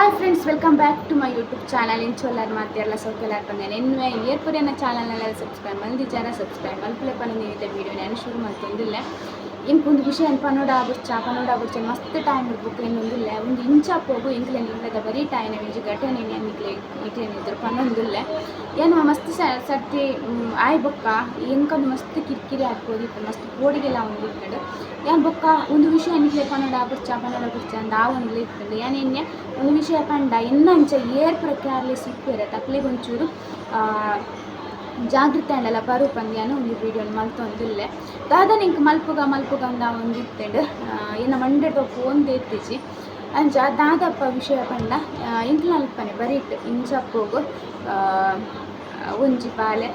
Hi friends, welcome back to my YouTube channel. ಇಂಚೋಲ್ಲಾರು ಮಾತಿರಲ್ಲ ಸೌಖ್ಯಲಾರು ಬಂದೇನೆ ಎನ್ನುವೆ ಏರ್ಪುರಿಯನ್ನ ಚಾನಲ್ನೆಲ್ಲ ಸಬ್ಸ್ಕ್ರೈಬ್ ಮಲ್ದಿಚಾರ ಸಬ್ಸ್ಕ್ರೈಬ್ ಮಲ್ಪಲೆ ಪನ್ನೊಂದು ವೀಡಿಯೋ ನಾನು ಶುರು ಮಾಡ್ತೊಂದಿಲ್ಲ. ಇಂಕೊಂದು ವಿಷಯ ಪನ್ನೋಡ ಬುರ್ಚ ಮಸ್ತ್ ಟೈಮ್ ಇರ್ಬೇಕು ಏನೊಂದಿಲ್ಲ ಒಂದು ಇಂಚಾಪ್ ಹೋಗು ಎಂಕ್ಲೇನು ಇಲ್ಲದ ಬರೀ ಟೈಮ್ ವೆಜ್ ಘಟನೆ ನಿಕ್ಲೇನಿದ್ರು ಪನ್ನೊಂದಿಲ್ಲ ಏನು ಮಸ್ತ್ ಸರ್ತಿ ಆಯ್ ಬೊಕ್ಕ ಎಂಕೊಂದು ಮಸ್ತ್ ಕಿರಿಕಿರಿ ಹಾಕ್ಬೋದಿತ್ತು, ಮಸ್ತ್ ಕೋಡಿಗೆಲ್ಲ ಒಂದು ಇರ್ತದೆ. ಏನು ಬೊಕ್ಕ ಒಂದು ವಿಷಯ ನಿಕ್ಲೆ ಪನ್ನೋಡ ಬುರ್ಚ ಅಂತ ಆ ಒಂದು ಇರ್ತದೆ. ಏನೇನೆ ಒಂದು ವಿಷಯ ಪಂಡ ಇನ್ನಂಚ ಏರ್ಪುರ ಕೇರ್ಲೆಸ್ ಇಪ್ಪೇರೆ ತಕ್ಲಿಗೆ ಒಂಚೂರು ಜಾಗೃತಿ ಅಂಡಲ್ಲ ಬರು ಪಂದ್ಯಾನು ಒಂದು ವಿಡಿಯೋನ ಮಲ್ತೊಂದಿಲ್ಲ. ದಾದ ನಿಂಗೆ ಮಲ್ಪುಗ ಅಂದ ಒಂದು ಇತ್ತಂಡು ಇನ್ನು ಮಂಡ್ಯದ ಫೋನ್ ಎತ್ತಿಸಿ ಅಂಚ ದಾದಪ್ಪ ವಿಷಯ ಪಂಡ ಇಂಕ್ಲ ಅಲ್ಪನೆ ಬರೀಟ್ ಇಂಚಪ್ಪೋಗು ಒಂಜಿ ಪಾಲೆ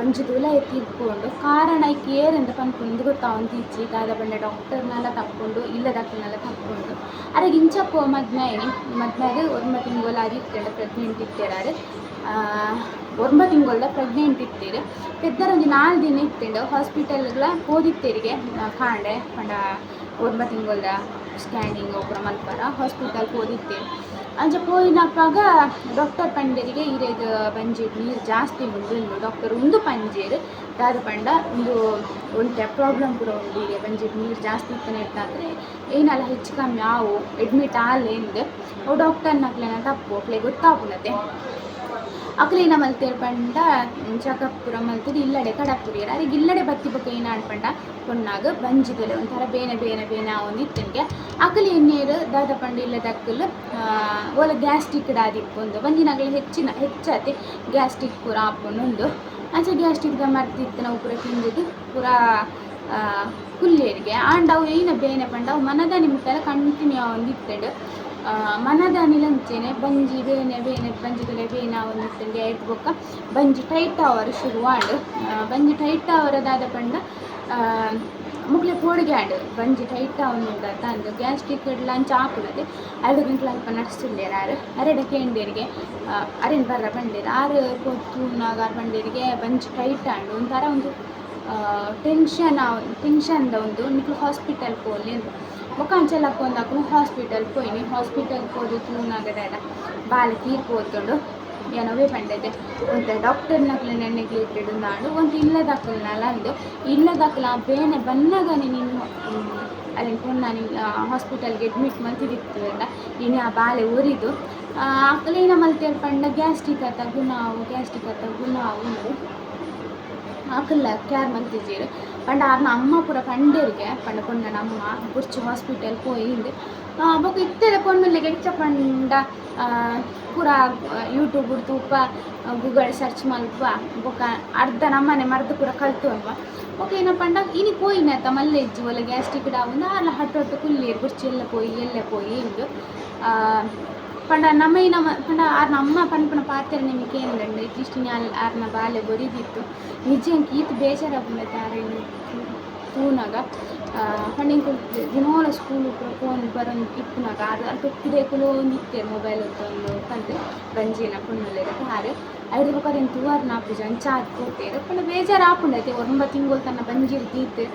ಒಂಜಿ ತುಲ ಎತ್ತಿದ್ಕೊಂಡು ಕಾರಣ ಏರೆಂದ ಪನ್ಪುಂದು ಗೊತ್ತಾವಂತಿಚ್ಚಿ ದಾದ ಬಂಡ ಡಾಕ್ಟರ್ನೆಲ್ಲ ತಕ್ಕೊಂಡು ಇಲ್ಲದಕ್ಕನೆಲ್ಲ ತಕ್ಕೊಂಡು ಅರೆಗೆ ಇಂಚಪ್ಪು ಮದ್ಮೇಲೆ ಒಂದು ತಿಂಗಳು ಅದು ಇತ್ತೇಳು ಪ್ರೆಗ್ನೆಂಟ್ ಇತ್ತೇಳಾರು 9 ತಿಂಗಳ ಪ್ರೆಗ್ನೆಂಟ್ ಇತ್ತೀರು ಪೆದ್ದರ ಒಂದು 4 ದಿನ ಇತ್ತೇಳು ಹಾಸ್ಪಿಟಲ್ಗಳ ಹೋದಿತ್ತೇರಿಗೆ ಕಾಂಡೆ ಪಂಡ 9 ತಿಂಗಳ ಸ್ಕ್ಯಾನಿಂಗ್ ಒಬ್ಬರ ಮಲ್ಪರ ಹಾಸ್ಪಿಟಲ್ ಹೋದಿತ್ತೇರು ಅಂಚ ಪೋಯಿನಪ್ಪಾಗ ಡಾಕ್ಟರ್ ಪಂಡರಿಗೆ ಇರೆಗ್ ಬಂಜೆಡ್ ನೀರು ಜಾಸ್ತಿ ಉಂಡು ಡಾಕ್ಟರ್ ಒಂದು ಪಂಜೇರು ದಾದ ಪಂಡ ಒಂದು ಪ್ರಾಬ್ಲಮ್ ಕೂಡ ಉಂಡು ಈಗ ಬಂಜೆಡ್ ನೀರು ಜಾಸ್ತಿ ಇತ್ತನೆ ಇರ್ತಾದ್ರೆ ಏನೆಲ್ಲ ಹೆಚ್ಚು ಕಮ್ಮಿ ಆವು ಅಡ್ಮಿಟ್ ಆಲೆಂದು ಅವು ಡಾಕ್ಟರ್ನಕ್ಲೆನ ತಪ್ಪು ಅಕ್ಲೆ ಗೊತ್ತಾಪುನತೆ ಅಕ್ಲೇನ ಮಲ್ತೇರು ಪಂಡ ಚೆಕಪ್ ಪೂರ ಮಲ್ತದು ಇಲ್ಲಡೆ ಕಡಪುರಿಯರು ಅರಿಗೆ ಇಲ್ಲಡೆ ಬತ್ತಿ ಬೊಕ್ಕ ಏನು ಆಡ್ಪಂಡ ಕೊಣ್ಣಾಗ ಬಂಜಿದಲೆ ಒಂಥರ ಬೇನೆ ಒಂದು ಇತ್ತನಿಗೆ ಅಕಲಿ ಎಣ್ಣೀರು ದಾದ ಪಂಡ ಇಲ್ಲದಕ್ಕಲು ಓಲ ಗ್ಯಾಸ್ಟ್ರಿಕ್ ದಾದಿಪ್ಪೊಂದು ಬಂಜಿನಾಗಲಿ ಹೆಚ್ಚಾತಿ ಗ್ಯಾಸ್ಟ್ರಿಕ್ ಪೂರ ಆಪೊಂದು ಅಂಚ ಗ್ಯಾಸ್ಟ್ರಿಕ್ದ ಮರ್ತಿತ್ತು ನಾವು ಪೂರ ತಿಂದಿದ್ದು ಪೂರ ಕುಲ್ಲೇರಿಗೆ ಆಂಡ ಅವು ಏನು ಬೇನೆ ಪಂಡ ಅವು ಮನದ ನಿಮಿತ್ತಲ್ಲ ಕಂಟಿನ್ಯೂ ಒಂದು ಇತ್ತಂಡು ಮನದ ನಿಲಂಚೆನೆ ಬಂಜಿ ಬೇನೆ ಬಂಜಿದಲೆ ಬೇನೆ ಒಂದು ಇತ್ತಂಗೆ ಆಯ್ತು ಬೊಕ್ಕ ಬಂಜಿ ಟೈಟ್ ಅವರು ಶುರುವಾಂಡು ಬಂಜಿ ಟೈಟ್ ಅವರದಾದ ಪಂಡ ಮುಗ್ಲೆ ಕೋಡಿಗೆ ಆಡು ಬಂಜಿ ಟೈಟ್ ಅವನು ತಂದು ಗ್ಯಾಸ್ಟ್ರಿಕ್ ಲಂಚ್ ಹಾಕುತ್ತದೆ 2 ಗಂಟೆ ಅಲ್ಪ ನಡೆಸಿಲ್ಲೇರು ಅರೆಡ ಕೇಂಡೇರಿಗೆ ಅರೇನು ಬರ್ರ ಬಂಡೇರು 6 ಕೊತ್ತೂನಾಗ ಬಂಡೇರಿಗೆ ಬಂಜಿ ಟೈಟ್ ಆಂಡು ಒಂಥರ ಒಂದು ಟೆನ್ಷನ್ದ ಒಂದು ನಿಕ್ಲು ಹಾಸ್ಪಿಟಲ್ ಹೋಗ್ಲಿ ಅಂತ ಮುಖಾಂಚಲಕ್ಕ ಒಂದಾಕು ಹಾಸ್ಪಿಟಲ್ ಹೋಯ್ನಿ ಹಾಸ್ಪಿಟಲ್ ಹೋದು ತೂನಾಗದ ಬಾಲೆ ತೀರ್ಪೋತುಂಡು ಏನವೇ ಪಂಡದೆ ಒಂದು ಡಾಕ್ಟರ್ನಕ್ಲೆ ನೆನೆಗ್ಲಿಟ್ಟಿಡು ನಾಡು ಒಂದು ಇಲ್ಲದಾಕಲ್ನಲ್ಲ ಅಂದು ಇಲ್ಲದಾಕಲ ಬೇನೆ ಬನ್ನಗನೆ ನೀನು ಅಲ್ಲಿ ನಾನು ಹಾಸ್ಪಿಟಲ್ಗೆ ಅಡ್ಮಿಟ್ ಮಲ್ತಿದ್ದಿತ್ತಲ್ಲ ನೀನು ಆ ಬಾಲೆ ಉರಿದು ಅಕ್ಕಲೇನ ಮಲ್ತೇರು ಪಂಡ ಗ್ಯಾಸ್ಟ್ರಿಕ್ ಅತ್ತಾಗು ನಾವು ಉಂಡು ಆಕಲ್ಲ ಕ್ಯಾರ್ ಮಲ್ತಿದ್ದೀರು ಪಂಡ ಆರ್ನ ಅಮ್ಮ ಪೂರ ಪಂಡೇರಿಗೆ ಪಂಡ ಕೊಂಡನ ಅಮ್ಮ ಬುರ್ಚಿ ಹಾಸ್ಪಿಟಲ್ ಹೋಯಿಂದು ಬೊಕ್ಕ ಇತ್ತೆದ ಕೊಂಡಲ್ಲಿಗೆ ಹೆಚ್ಚ ಪಂಡ ಪೂರ ಯೂಟ್ಯೂಬ್ ತೂಪ ಗೂಗಲ್ ಸರ್ಚ್ ಮಲ್ಪ ಬೊಕ್ಕ ಅರ್ಧ ನಮ್ಮನೆ ಮರ್ದು ಪೂರ ಕಲ್ತು ಅಲ್ವ ಬೊಕ್ಕ ಏನ ಪಂಡ ಇನಿ ಪೋಯಿನತ್ತ ಮಲ್ಲೆಜ್ಜಿ ಒಲ್ಲ ಗ್ಯಾಸ್ಟ್ರಿಕ್ ಡಾವುಂದು ಅಲ್ಲ ಹಟ್ಟೊಟ್ಟು ಕುಲ್ಲೇರು ಬುರ್ಚಿ ಎಲ್ಲ ಪೋಯಿ ಇಂದು ಪಂಡ ಪಂಡ ಆರ್ನ ಅಮ್ಮ ಪನ್ಪನ ಪಾತ್ರೆ ನಿಮಗೆ ಏನಂಡ ಇಷ್ಟಿಷ್ಟು ಆರ್ನ ಬಾಲೆ ಬರಿದಿತ್ತು ನಿಜ ಈತು ಬೇಜಾರ ಬಂದೈತೆ ಆರೇನು ತೂನಾಗ ಪಂಡಿಂಗ್ ದಿನೋಲ ಸ್ಕೂಲ್ ಫೋನ್ ಬರೋದು ಇಪ್ಪನಾಗ ಅದು ತೊಕ್ಕಿದೇಕಲು ಒಂದು ಇತ್ತೇರು ಮೊಬೈಲ್ ಒಂದು ಕಂಡು ಬಂಜಿನ ಪುಣ್ಣಲ್ಲಿ ಹಾರು 5 ರೂಪಾಯಿ ತೂವಾರು 4 ಜನ ಚಾರ್ಜ್ ಕೊಡ್ತೇರು ಪಂಡ ಬೇಜಾರು ಹಾಕೊಂಡೈತೆ 9 ತಿಂಗಳು ತನ್ನ ಬಂಜಿರ್ತೀತ್ತು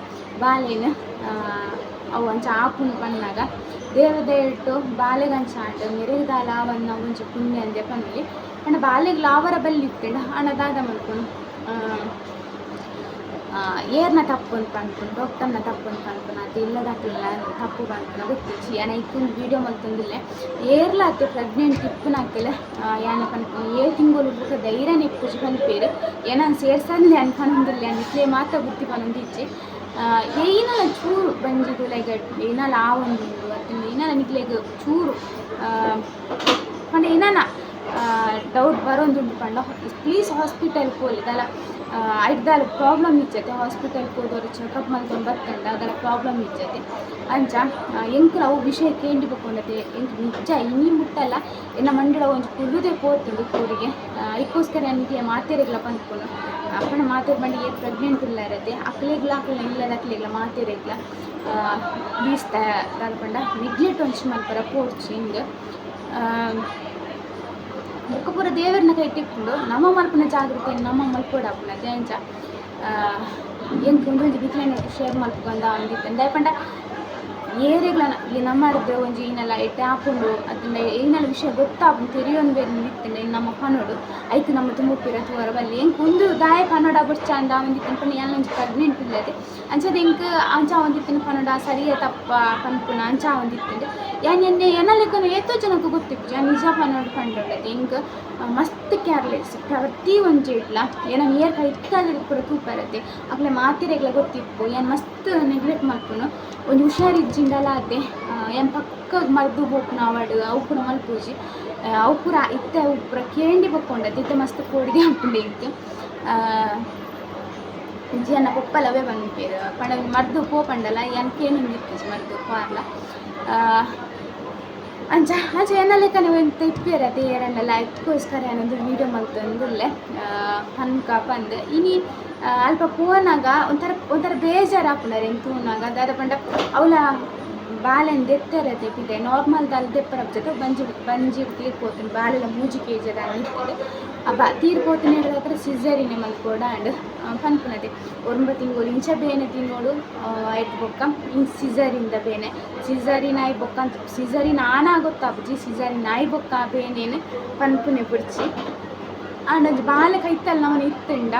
ಬಾಲೇನು ಅವು ಅಂಚ ಹಾಕೊಂಡು ಪನ್ನಾಗ ದೇವದ ಇಟ್ಟು ಬಾಲೆಗಂಚ ಆಂಡು ಮೆರೆದಾಲ ಅವನ್ನ ಒಂಚ ಪುಣ್ಯ ಅಂದೆ ಪನ್ನುಲಿ ಅಂಡ್ ಬಾಲೆಗೆ ಲಾವರ ಬಲ್ಲಿತ್ತೇಳು ಹಣದಾದ ಮಲ್ಕೊಂಡು ಏರ್ನ ತಪ್ಪು ಅಂತ ಪನ್ಕೊಂಡು ಡಾಕ್ಟರ್ನ ತಪ್ಪು ಅಂತ ಪನ್ಕೊಂಡು ಅದು ಇಲ್ಲದಾಕಲ್ಲ ತಪ್ಪು ಪನ್ಕೊಂಡು ಗೊತ್ತಿಚ್ಚಿ ಏನ ಇತ್ತೊಂದು ವೀಡಿಯೋ ಮಲ್ತೊಂದಿಲ್ಲ ಏರ್ಲಾತು ಪ್ರೆಗ್ನೆಂಟ್ ಇಪ್ಪನಾಕೆಲ್ಲ ಏನ ಪನ್ಕೊಂಡು 7 ತಿಂಗಳು ಬುಕ್ಕ ಧೈರ್ಯನ ಇಪ್ಪುಜಿ ಪನ್ಪೇರು ಏನಾನು ಸೇರ್ಸಂದೆ ಅನ್ಕೊಂದಿಲ್ಲ ನಿಕ್ಲೆ ಮಾತ್ರ ಬುತ್ತಿ ಪನ್ನೊಂದಿಚ್ಚಿ ಏನಲ್ಲ ಚೂರು ಬಂಜಿದು ಲೈಕ್ ಏನಲ್ಲ ಆ ಒಂದು ಅದರಿಂದ ಏನಾರ ನಿಕ್ಲೆಗ್ ಚೂರು ಪಂಡ ಏನಾನ ಡೌಟ್ ಬರೋಂದುಂಟು ಪಂಡ ಪ್ಲೀಸ್ ಹಾಸ್ಪಿಟಲ್ಗೆ ಹೋಗ್ಲಿದಲ್ಲ ಐದಾರು ಪ್ರಾಬ್ಲಮ್ ಇಚ್ಚತೆ ಹಾಸ್ಪಿಟಲ್ಗೆ ಹೋದವರು ಚೆಕಪ್ ಮಲ್ಕೊಂಡು ಬರ್ತಂಡ ಅದರ ಪ್ರಾಬ್ಲಮ್ ಇಚ್ಚತೆ ಅಂಚ ಎಂಕ್ಲು ಅವು ವಿಷಯ ಕೇಂಡಿಬೇಕೊಂಡತೆ ಎಂಕ್ ನಿಜ ಇನ್ನಿ ಮುಟ್ಟಲ್ಲ ಇನ್ನು ಮಂಡಳ ಒಂದು ಕುಲ್ಲುದೇ ಪೋತುಂಡು ಕೋರಿಗೆ ಇದಕ್ಕೋಸ್ಕರ ನಿಕ್ಲೆ ಮಾತೆರೆಗ್ಲ ಪಂದ್ಕೊಂಡು ಅಪ್ಪನ ಮಾತೆರೆ ಬಂಡಿ ಏನು ಪ್ರೆಗ್ನೆಂಟ್ ಇಲ್ಲ ಇರತ್ತೆ ಅಕ್ಲೆಗ್ಲ ಇಲ್ಲದ ಅಕ್ಲೆಗ್ಲ ಮಾತೆರೆಗ್ಲ ಬೀಸ್ತಾ ಪಂಡ ನೆಗ್ಲೆಕ್ಟ್ ಒಂಚು ಮಲ್ಪರ ಪೋರ್ಚಿ ಹಿಂಗೆ ಬೊಕ್ಕ ಪೂರ ದೇವರನ್ನ ಕೈ ಟಿಪ್ಪುಂಡು ನಮ್ಮ ಮಲ್ಪನ ಜಾಗೃತಿಯನ್ನು ನಮ್ಮ ಮಲ್ಪೋಡಾಪುನ ಅಂಚ ಎಂಕ್ ಒಂದು ಬಿಕ್ಲೆನೊಟ್ಟು ಶೇರ್ ಮಲ್ಪೊಂದ ಒಂದಿತ್ತು ಪಂಡ ಏರೆಗ್ಲ ನಮ್ಮಡ್ದು ಒಂಜಿ ಈನೆಲ್ಲ ಎಡ್ಡೆ ಹಾಕೊಂಡು ಅದನ್ನ ಏನೆಲ್ಲ ವಿಷಯ ಗೊತ್ತಾಪುಂಡು ತೆರಿಯೊಂದು ಬೇರೆ ನಿಂತಿಂಡೆ ನಮ್ಮ ಪನೋಡು ಐತು ನಮ್ಮ ತುಂಬುಪ್ಪಿರ ತೂವರ ಬಲ್ಲಿ ಎಂಕ್ ಒಂದು ದಾಯ ಪನೋಡ ಬುಡ್ಚ ಅಂದ ಒಂದಿತ್ತಿನ ಪನ ಯಾನೊಂಜಿ ಪ್ರೆಗ್ನೆಂಟ್ ಇಲ್ಲದೆ ಅಂಚದ ಎಂಕ್ ಅಂಚ ಒಂದಿತ್ತಿನ ಪನೋಡ ಸರಿಯ ತಪ್ಪ ಪನ್ಪುನ ಅಂಚ ಒಂದಿತ್ತಿಂಡೆ ಯಾನ್ ಎನ್ನೆ ಏನಲೆಕ್ಕನು ಏತೋ ಜನಕ್ಕೂ ಗೊತ್ತಿಪ್ಪು ಯಾನ್ ನಿಜ ಪನೋಡು ಪಂಡೋಡದೆ ಎಂಕ್ ಮಸ್ತ್ ಕೇರ್ಲೆಸ್ ಪ್ರತಿ ಒಂಜಿ ಇಡ್ಲ ಏನ ನೀರ್ ಕೈ ಇತ್ತಲ್ಲಿ ಕೂಡ ತೂಪರತ್ತೆ ಅಕ್ಲೆ ಮಾತಿರೆಗ್ಲ ಗೊತ್ತಿಪ್ಪು ಏನ್ ಮಸ್ತ್ ನೆಗ್ಲೆಕ್ಟ್ ಮಲ್ಪುನು ಒಂದು ಹುಷಾರಿಜ್ಜಿಂಡಲ ಅದೇ ಏನು ಪಕ್ಕ ಮರ್ದು ಹೋಗ್ನ ಅವಡು ಅವು ಕೂಡ ಮಲ್ಪೂಜಿ ಅವು ಕೂಡ ಇತ್ತೆ ಅವು ಪೂರ ಕೇಂಡಿ ಬಕ್ಕೊಂಡದ್ದು ಇತ್ತೆ ಮಸ್ತ್ ಕೋಡಿಗೆ ಹಾಕೊಂಡೆ ಇತ್ತು ಜಿಯನ್ನ ಪೊಪ್ಪಲವೇ ಬಂದ್ಪೇರು ಪಂಡ ಮರ್ದು ಪೋಪಂಡಲ್ಲ ಏನು ಕೇನೊಂದಿತ್ತು ಮರ್ದು ಪಾರ್ಲ ಅಂಚ ಅಂಚ ಏನಲೆಕ್ಕನೆ ಎಂತ ಇಪ್ಪೇರತ್ತೆ ಏರನ್ನೆಲ್ಲ ಅದಕ್ಕೋಸ್ಕರ ಏನೊಂದು ವೀಡಿಯೋ ಮಲ್ತೊಂದುಲ್ಲೆ ಪನ್ಕ ಪಂದು ಇನಿ ಅಲ್ಪ ಪೋನಾಗ ಒಂಥರ ಬೇಜಾರು ಹಾಕೊಂಡಾರೆ ಹೆಂಗೆ ತೂನಾಗ ದಾದ ಪಂಡ ಅವಳ ಬಾಳೆನ್ ದೆತ್ತರತೆ ಪಿದೆ ನಾರ್ಮಲ್ದಲ್ಲಿ ದೆಪ್ಪರ ಜೊತೆ ಬಂಜಿಡು ತೀರ್ಪೋತೀನಿ ಬಾಳೆಲ್ಲ 3 kg ಇರ್ತದೆ ತೀರ್ಪೋತೀನಿ ಹೇಳಿದ್ರೆ ಸಿಸರಿನೇ ಮಲ್ಕೋಡ ಅಂಡ್ ಪನ್ಪುನದೆ 9 ತಿಂಗಳು ಇಂಚ ಬೇನೆ ತಿನ್ನೋಡು ಆಯ್ತು ಬೊಕ್ಕ ಹಿಂಗೆ ಸಿಸರಿಂದ ಬೇನೆ ಸಿಸರಿನ್ ಆಯ್ ಬೊಕ್ಕ ಅಂತ ಸಿಸರಿನ್ ಆನ ಗೊತ್ತಾಪುಜಿ ಸಿಸರಿನ್ ಆಯ್ ಬೊಕ್ಕ ಬೇನೇನು ಪನ್ಪುನೆ ಬುಡ್ಚಿ ಅಂಡ್ ಬಾಲೆ ಕೈತಲ್ಲ ನಮ್ಮನೆ ಇತ್ತುಂಡ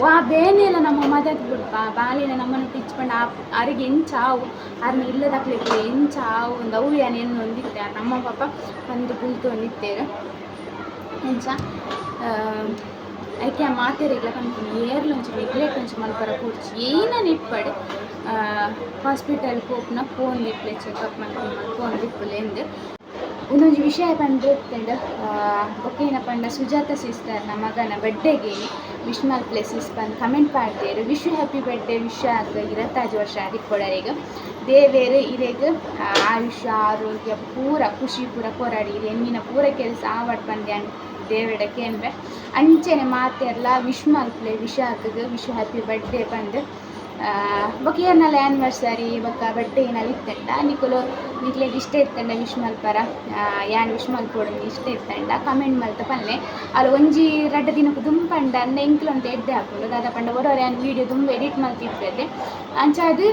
ವಾ ಬೇನೆಲ್ಲ ನಮ್ಮ ಮದತ್ ಬಿಡ್ಪ ಬಾಲೆನ ನಮ್ಮನ್ನು ಪಿಚ್ಪಂಡು ಅರಿಗೆ ಎಂಚಾವು ಅರ್ನ ಇಲ್ಲದಕ್ಲಿಕ್ಕೆ ಎಂಚಾವು ಒಂದು ಅವು ಏನೇನು ಒಂದಿತ್ತೆ ನಮ್ಮ ಪಾಪ ಒಂದು ಕುಲ್ತು ಒಂದಿತ್ತೇರು ಎಂಚ ಐಕೆ ಆ ಮಾತೆರೆಗ್ಲ ಪನ್ಪುನಿ ಏರ್ಲೊಂಚು ನೆಗ್ಲೆಕ್ಟ್ ಒಂಚು ಮಲ್ಪರ ಕೂಡ್ಚಿ ಏನನ್ನ ಇಪ್ಪಡು ಹಾಸ್ಪಿಟಲ್ಗೆ ಹೋಗ್ನ ಫೋನ್ ದಿಪ್ಪಲೆ ಚೆಕಪ್ ಮಲ್ಪೊಂದಿಪ್ಪಲೆ ಎಂದು ಒಂದೊಂದು ವಿಷಯ ಪಂಡು ಬೊಕ್ಕೇನ ಪಂಡ ಸುಜಾತ ಸಿಸ್ಟರ್ ನಮ್ಮ ಮಗನ ಬರ್ಡೇಗೆ ವಿಶ್ ಮಲ್ಪಲೆ ಸಿಸ್ ಬಂದು ಕಮೆಂಟ್ ಮಾಡ್ತೇರು ವಿಶ್ ಹ್ಯಾಪಿ ಬರ್ಡೇ ವಿಶ್ ಆಗ 25 ವರ್ಷ ಆದಿಕ್ಕೊಡರಿಗೆ ದೇವೇರು ಇರೆಗ್ ಆಯುಷ್ಯ ಆರೋಗ್ಯ ಪೂರ ಖುಷಿ ಪೂರ ಕೊರಾಡಿ ಹೆಣ್ಣಿನ ಪೂರ ಕೆಲಸ ಆವಡ್ ಬಂದೆ ದೇವಡಕ್ಕೆ ಅಂದರೆ ಅಂಚೆನೆ ಮಾತೆಲ್ಲ ವಿಶ್ ಮಲ್ಪಲೆ ವಿಶ್ ಹಾಕಗೆ ವಿಶ್ ಹ್ಯಾಪಿ ಬರ್ಡೇ ಬಂದು ಬೊಕ್ಕ ಏರ್ನಲ್ಲ ಆ್ಯನಿವರ್ಸರಿ ಬೊಕ್ಕ ಬರ್ಡೇ ಏನಲ್ಲಿ ಇತ್ತಂಡ ನಿಕ್ಲೆಗ್ ಇಷ್ಟ ಇತ್ತಂಡ ವಿಶ್ ಮಲ್ಪರ ಯಾನ್ ವಿಶ್ ಮಲ್ಪೋಡು ಇಷ್ಟ ಇತ್ತಂಡ ಕಮೆಂಟ್ ಮಲ್ತ ಪನ್ಲೆ ಅಲ್ಲಿ ಒಂಜಿ 2 ದಿನಕ್ಕೆ ದುಂಪಂಡ ಅಂದ ಎಂಕ್ಲೊಂತ ಎಡ್ಡೆ ಹಾಕೊಂಡು ದಾದ ಪಂಡ ಒರವರೆ ಆನ್ ವೀಡಿಯೋ ತುಂಬ ಎಡಿಟ್ ಮಲ್ತಿರ್ತದೆ ಅಂಚ ಅದು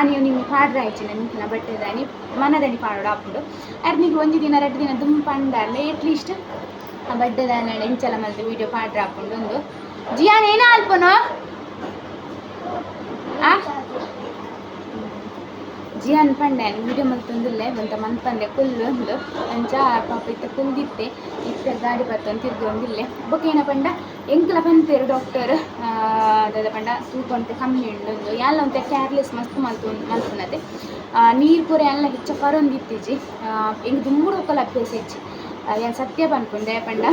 ನೀವು ನಿಮ್ಗೆ ಪಾಡ್ರ ಆಯ್ಚಿನ ನಿಂಕಿನ ಬಟ್ಟೆದಾನಿ ಮನದನಿ ಪಾಡೋಡು ಹಾಕೊಂಡು ಅದು ನಿಮಗೆ 1 ದಿನ 2 ದಿನ ದುಂಪಂಡ ಅಲ್ಲೇ ಎಟ್ಲೀಸ್ಟ್ ಆ ಬಡ್ಡೆದಾನ ಎಂಚಲ ಮಲ್ತು ವೀಡಿಯೋ ಪಾಡ್ರ ಹಾಕೊಂಡು ಒಂದು ಜಿಯಾನ್ ಏನೋ ಅಲ್ಪನೋ ಜಿಯಾನ್ ಪಂಡೆ ವೀಡಿಯೋ ಮಲ್ತೊಂದುಲ್ಲೆ ಒಂತ ಮನ್ಪಂದೆ ಕುಲ್ಲು ಒಂದು ಅಂಚ ಪಾಪ ಇತ್ತ ಕುಲ್ದಿತ್ತೆ ಇತ್ತ ಗಾಡಿ ಬರ್ತೊಂದು ತಿರ್ಗಿ ಒಂದಿಲ್ಲೆ ಬೊಕ್ಕೇನ ಪಂಡ ಎಂಕ್ಲ ಪಂತೇರು ಡಾಕ್ಟರ್ ದಾದ ಪಂಡ ತೂಕೊಂತೆ ಕಮ್ಮಿ ಉಂಡು ಎಲ್ಲ ಒಂತೆ ಕೇರ್ಲೆಸ್ ಮಸ್ತ್ ಮಲ್ಪುನದೆ ನೀರು ಪೂರ ಎಲ್ಲ ಹೆಚ್ಚ ಪರೊಂದಿತ್ತಿಜಿ ಎಂಗ್ ದುಂಬುಡು ಒಕ್ಕಲ ಅಭ್ಯಾಸ ಹೆಚ್ಚಿ ಏನು ಸತ್ಯ ಪನ್ಪುಂಡೆ ಪಂಡ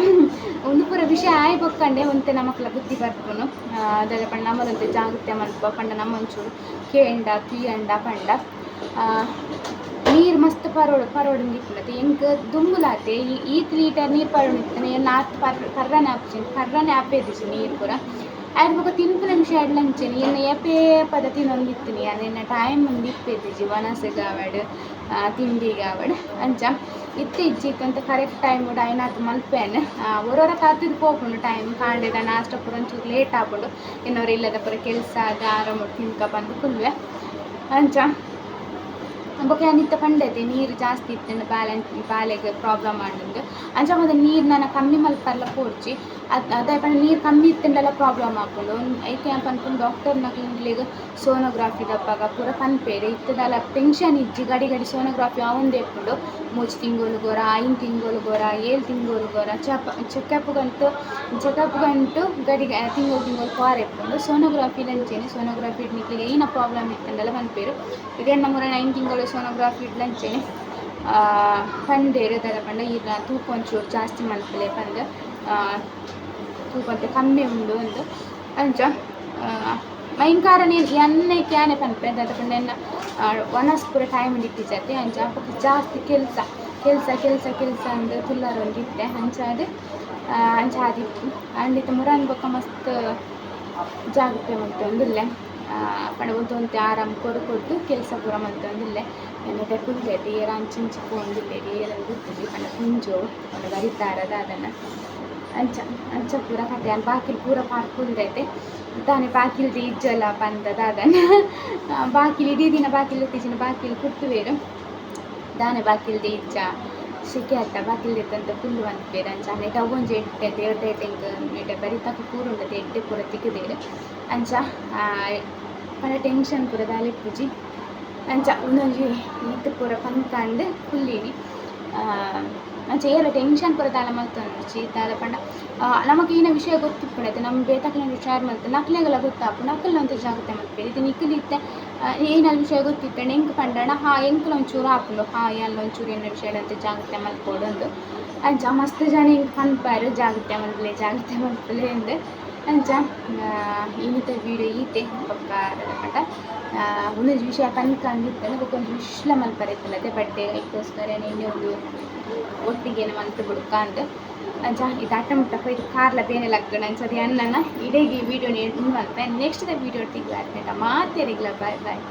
ಒಂದು ಪೂರ ವಿಷಯ ಆಯ್ ಬೊಕ್ಕಂಡೆ ಒಂತೆ ನಮಕ್ಲ ಬುದ್ಧಿ ಬರ್ಪುನು ದಾದ ಪಂಡ ನಮ್ಮದೊಂತೆ ಜಾಗೃತಿ ಮಲ್ಪ ಪಂಡ ನಮ್ಮೊಂಚೂರು ಕೇಂಡ ತುಯ್ಯಂಡ ಪಂಡ ನೀರು ಮಸ್ತ್ ಪರೋಡು ನಿಂತಿಲ್ಲತ್ತೆ ಎಂಕ್ ದುಂಬುಲಾತೆ 8 ಲೀಟರ್ ನೀರು ಪರೋಡು ನಿಂತಾನೆ ನಾಲ್ಕು ಕರ್ರನೆ ಆಪೇದಿಸಿ ನೀರು ಪೂರ ಅದು ಬೊಕ ತಿನ್ಪುನ ವಿಷಯ ಎಡ್ಲಂಚೆನಿ ಎನ್ನ ಏಪೇ ಪದ ತಿನ್ನೊಂದಿತ್ತಿನಿ ಅನ್ನ ಟೈಮ್ ಒಂದು ಇಪ್ಪೇದಿಜಿ ವನಸಗಾವಡು ತಿಂಡಿಗಾವಡು ಅಂಚ ಇತ್ತಿಜ್ಜಿಕ್ಕಂತ ಕರೆಕ್ಟ್ ಟೈಮ್ ಡೈನಾತ್ ಮಲ್ಪೇನು ಒರೊರ ಕಾತಿದ್ದು ಹೋಗ್ಕೊಂಡು ಟೈಮ್ ಕಾಂಡೆದ ನಾಷ್ಟ ಪೂರ ಒಂಚೂರು ಲೇಟ್ ಆಗ್ಕೊಂಡು ಇನ್ನೋರು ಇಲ್ಲದ ಪೂರ ಕೆಲಸ ಅದು ಆರಾಮ ತಿನ್ಕ ಬಂದು ಕುಲ್ವೆ ಅಂಚ ಬೊಕ್ಕ ನಿತ್ತ ಪಂಡತೆ ನೀರು ಜಾಸ್ತಿ ಇತ್ತು ಬಾಲೆಗೆ ಪ್ರಾಬ್ಲಮ್ ಆಂಡು ಅಂಚ ಮತ್ತೆ ನೀರು ನಾನು ಕಮ್ಮಿ ಮಲ್ಪರ್ಲ ಪೋಡ್ಚಿ ಅದೇ ಪಂಡ ನೀರು ಕಮ್ಮಿ ಇತ್ತಂಡೆಲ್ಲ ಪ್ರಾಬ್ಲಮ್ ಹಾಕೊಂಡು ಐತೆ ಪನ್ಪುಂಡು ಡಾಕ್ಟರ್ನ ಕ್ಲಿನಿಕ್ಲಿಗೆ ಸೋನೋಗ್ರಾಫಿ ದಪ್ಪಾಗ ಪೂರ ಪನ್ಪೇರು ಇತ್ತದಲ್ಲ ಟೆನ್ಷನ್ ಇಜ್ಜಿ ಗಡಿ ಸೋನೋಗ್ರಾಫಿ ಅವಂದು ಎಪ್ಕೊಂಡು 3 ತಿಂಗಳು ಗೋರ 5 ತಿಂಗಳು ಗೋರ 7 ತಿಂಗಳು ಗೋರ ಚೆಕಪ್ಗಂಟು ಗಡಿ ತಿಂಗಳು ಪಾರ ಎಪ್ಕೊಂಡು ಸೋನೋಗ್ರಾಫಿ ಲಂಚೇನೆ ಸೋನೋಗ್ರಾಫಿ ನಿಕ್ಲಿಗೆ ಏನ ಪ್ರಾಬ್ಲಮ್ ಇತ್ತಂಡೆಲ್ಲ ಪನ್ಪೇರು ಇದೇ ನಮ್ಮೂರ 9 ತಿಂಗಳು ಸೋನೋಗ್ರಾಫಿ ಇಡ್ಲಂಚೇನೆ ಪಂಡೇರು ದಾದ ಪಂಡ ಈಗ ತೂಕ ಒಂಚೂರು ಜಾಸ್ತಿ ಮಲ್ಪಲೆ ಪಂದು ತೂಕಂತೆ ಕಮ್ಮಿ ಉಂಡು ಒಂದು ಅಂಚ ಭಯಂಕರ ಎಣ್ಣೆಗೆ ಆನೆ ಪನ್ಪೆ ದಾದ ಪಂಡ ಎನ್ನ ಒನಸ್ ಪೂರ ಟೈಮ್ ಇಟ್ಟಿಜತೆ ಅಂಚ ಜಾಸ್ತಿ ಕೆಲಸ ಅಂದು ತುಲ್ಲರ ಒಂದಿತ್ತೆ ಅಂಚ ಆದಿತ್ತು ಅಂಡಿತ್ತು ಮುರಾನ್ ಬೊಕ್ಕ ಮಸ್ತ್ ಜಾಗ್ರತೆ ಮಲ್ತೊಂದುಲ್ಲೆ ಪಂಡ ಒಂತೆ ಆರಾಮ್ ಕೊಟ್ಟು ಕೆಲಸ ಪೂರ ಮಲ್ತೊಂದುಲ್ಲೆ ಎನ್ನಡೆ ಕುಲ್ಲೆಟ್ ಏರ ಅಂಚಿಂಚಿ ಪೋಂದುಲ್ಲೆ ಏರಂದು ಗುರ್ತದೆ ಪಂಡ ಕುಂಜೋ ಪಂಡ ಬರಿತಾರದ ಅದನ್ನು ಅಂಚ ಅಂಚ ಪೂರ ಕತೆ ಅಲ್ಲಿ ಬಾಕಿಲು ಪೂರ ಪಾರ್ಕುಲ್ದೈತೆ ತಾನೇ ಬಾಕಿಲ್ದು ಇಜ್ಜಲ್ಲ ಪಂದ ದಾದನ ಬಾಕಿಲು ಇಡೀ ದಿನ ಬಾಕಿಲು ಎತ್ತಿಜಿನ ಬಾಕಿಲು ಕುಟ್ಟುವೇರು ದಾನೆ ಬಾಕಿಲ್ದು ಇಜ್ಜ ಶೆಕೆ ಅಟ್ಟ ಬಾಕಿಲ್ದೆತ್ತಂತ ಫುಲ್ಲು ಅಂತ್ಬೇರು ಅಂಚ ನೆಟ ಒಂಜಿ ಎಡ್ಡೆ ದೇವ್ರದ ಎಡ್ಡೆಂಗೆ ನೆಟ ಬರಿತಕ್ಕ ಪೂರ ಉಂಡದೆ ಎಡ್ಡೆ ಪೂರ ತಿಕ್ಕದೇರು ಅಂಚ ಪಂಡ ಟೆನ್ಷನ್ ಪೂರ ದಾಲೆ ಪೂಜಿ ಅಂಚ ಒಂದೊಂಜಿ ಈತ್ ಪೂರ ಪಂಕಂಡು ಫುಲ್ಲಿನಿ ಅಂಚ ಏರ ಟೆನ್ಷನ್ ಪೂರ ದಾಲ ಮಲ್ತೊಂದು ಚೀತಾಲ ಪಂಡ ನಮಗೆ ಈನ ವಿಷಯ ಗೊತ್ತಿಪ್ಪುಂಡೈತೆ ನಮ್ಮ ಬೇತಕ್ಲಿನ ವಿಚಾರ ಮಲ್ತು ನಕ್ಲೆಗೆಲ್ಲ ಗೊತ್ತಾಪು ನಕ್ಕಲ್ ಅಂತ ಜಾಗ್ರತೆ ಮಲ್ಪೇರು ಇದು ನಿಕ್ಕಲಿತ್ತೆ ಏನಲ್ಲಿ ವಿಷಯ ಗೊತ್ತಿತ್ತೆ ಎಂಕ್ ಪಂಡಣ ಎಂಕ್ಲ ಒಂಚೂರು ಆಪುಂಡು ಎಲ್ಲ ಒಂಚೂರು ಏನ ವಿಷಯ ಅಂತ ಜಾಗ್ರತೆ ಮಲ್ಪೊಡೊಂದು ಅಂಚ ಮಸ್ತ್ ಜನ ಹಿಂಗೆ ಪನ್ಪಾರು ಜಾಗ್ರತೆ ಮಲ್ಪಲೆ ಎಂದು ಅಂಚ ಇನ್ನಿತ ವೀಡಿಯೋ ಈತೆ ಬೊಕ್ಕ ಪಂಡ ಒಂದೊಂದು ವಿಷಯ ಪನ್ಕಂದಿತ್ತಂದ್ರೆ ಬೊಕ್ಕೊಂದು ವಿಶ್ಲ ಮಲ್ಪರೈತಲ್ಲದೆ ಬಡ್ಡೆ ಅದಕ್ಕೋಸ್ಕರ ನಿನ್ನೆ ಒಂದು ಒಟ್ಟಿಗೆ ಮಲ್ತು ಬಿಡುಕ ಅಂತ ಅಂಚ ಇದು ಅಟ್ಟ ಮುಟ್ಟ ಇದು ಕಾರ್ಲ ಬೇನೆ ಲಗ್ಗಣ ಅನ್ಸದಿ ಅನ್ನನ ಇಡೀ ಈ ವಿಡಿಯೋ ಮಲ್ಪ ನೆಕ್ಸ್ಟ್ ವೀಡಿಯೋ ತೆಗ್ದು ಮಾತೇರಿಗ್ಲ ಬಾಯ್ ಬಾಯ್.